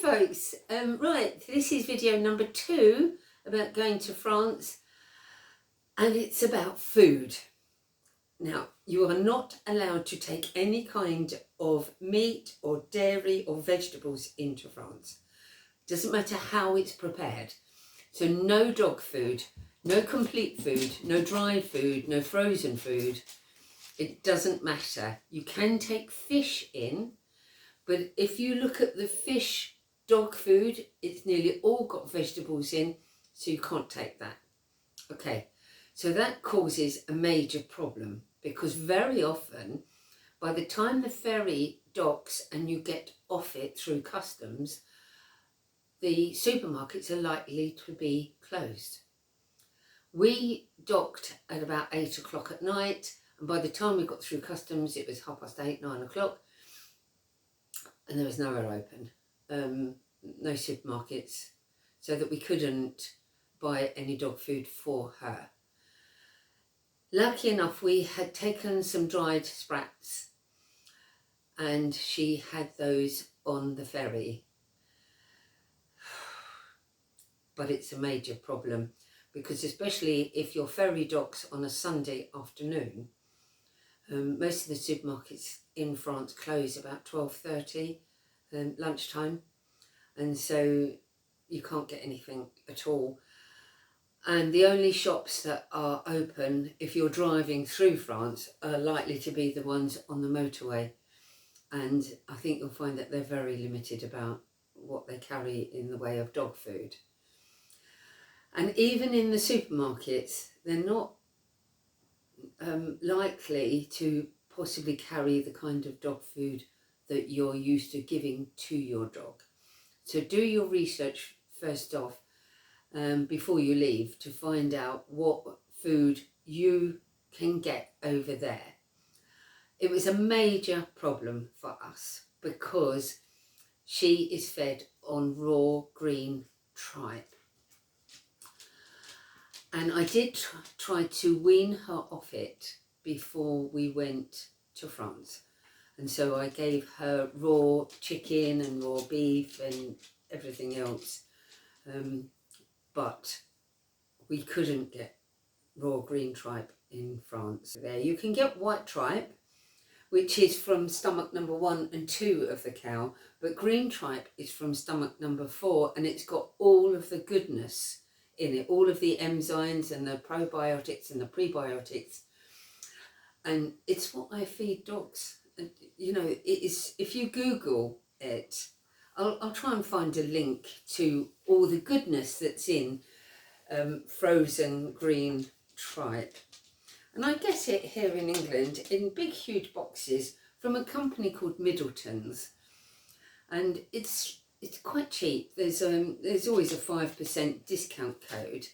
folks, right, this is video number 2 about going to France, and it's about food. Now, you are not allowed to take any kind of meat or dairy or vegetables into France. Doesn't matter how it's prepared. So no dog food, no complete food, no dried food, no frozen food. It doesn't matter. You can take fish in, but if you look at the fish dog food, it's nearly all got vegetables in, so you can't take that. Okay, so that causes a major problem, because very often, by the time the ferry docks and you get off it through customs, the supermarkets are likely to be closed. We docked at about 8 o'clock at night, and by the time we got through customs, it was 8:30, 9 o'clock, and there was nowhere open, no supermarkets, so that we couldn't buy any dog food for her. Lucky enough, we had taken some dried sprats, and she had those on the ferry. But it's a major problem, because especially if your ferry docks on a Sunday afternoon, most of the supermarkets in France close about 12:30 lunchtime, and so you can't get anything at all. And the only shops that are open if you're driving through France are likely to be the ones on the motorway, and I think you'll find that they're very limited about what they carry in the way of dog food. And even in the supermarkets, they're not likely to possibly carry the kind of dog food that you're used to giving to your dog. So do your research first off before you leave, to find out what food you can get over there. It was a major problem for us, because she is fed on raw green tripe. And I did try to wean her off it before we went to France. And so I gave her raw chicken and raw beef and everything else. But we couldn't get raw green tripe in France. There you can get white tripe, which is from stomach number 1 and 2 of the cow, but green tripe is from stomach number 4, and it's got all of the goodness in it, all of the enzymes and the probiotics and the prebiotics, and it's what I feed dogs. And you know, it is, if you Google it, I'll try and find a link to all the goodness that's in frozen green tripe. And I get it here in England in big huge boxes from a company called Middletons, and it's quite cheap. There's always a 5% discount code,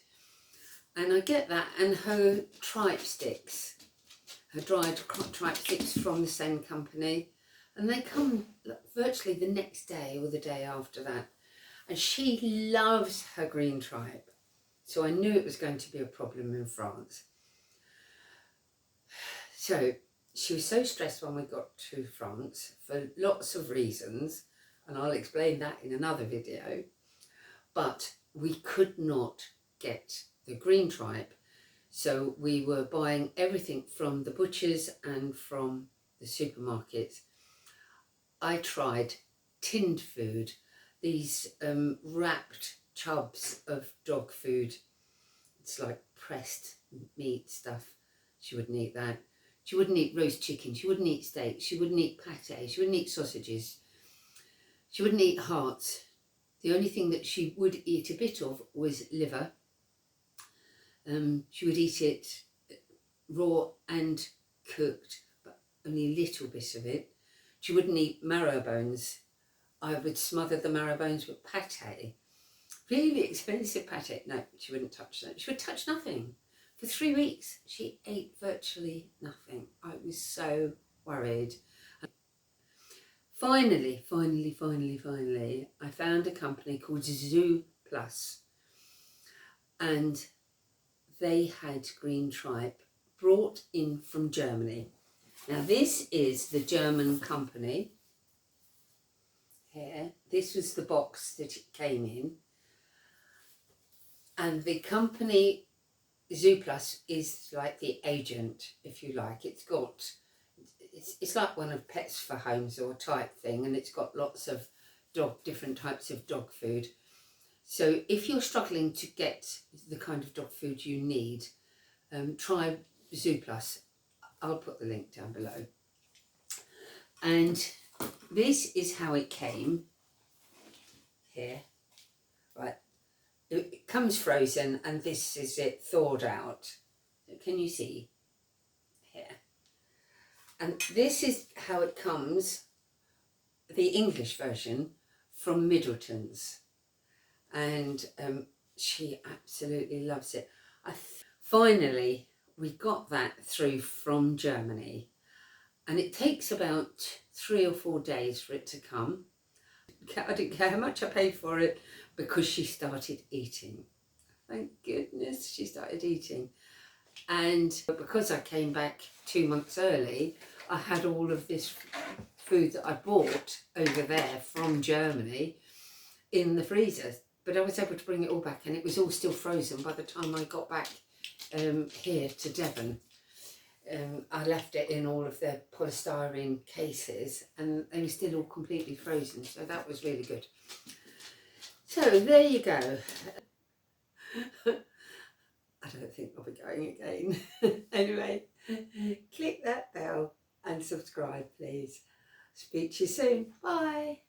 and I get that, and her tripe sticks, her dried tripe sticks from the same company, and they come virtually the next day or the day after that, and she loves her green tripe, so I knew it was going to be a problem in France. So she was so stressed when we got to France for lots of reasons, and I'll explain that in another video, but we could not get the green tripe, so we were buying everything from the butchers and from the supermarkets. I tried tinned food, these wrapped tubs of dog food. It's like pressed meat stuff. She wouldn't eat that. She wouldn't eat roast chicken, she wouldn't eat steak, she wouldn't eat pate, she wouldn't eat sausages. She wouldn't eat hearts. The only thing that she would eat a bit of was liver. She would eat it raw and cooked, but only a little bit of it. She wouldn't eat marrow bones. I would smother the marrow bones with pate. Really expensive pate. No, she wouldn't touch that. She would touch nothing. For 3 weeks, she ate virtually nothing. I was so worried. Finally, I found a company called Zooplus, and they had green tripe brought in from Germany. Now this is the German company here. this was the box that it came in, and the company Zooplus is like the agent, if you like. It's like one of Pets for Homes or type thing, and it's got lots of different types of dog food. So if you're struggling to get the kind of dog food you need, try Zooplus. I'll put the link down below. And this is how it came here, right? It comes frozen, and this is it thawed out. Can you see here? And this is how it comes, the English version, from Middletons. And she absolutely loves it. Finally, we got that through from Germany, and it takes about 3 or 4 days for it to come. I didn't care how much I paid for it, because she started eating. Thank goodness she started eating. And because I came back 2 months early, I had all of this food that I bought over there from Germany in the freezer. But I was able to bring it all back, and it was all still frozen by the time I got back here to Devon. I left it in all of the polystyrene cases, and they were still all completely frozen, so that was really good. So there you go. I don't think I'll be going again. Anyway, click that bell and subscribe, please. Speak to you soon. Bye.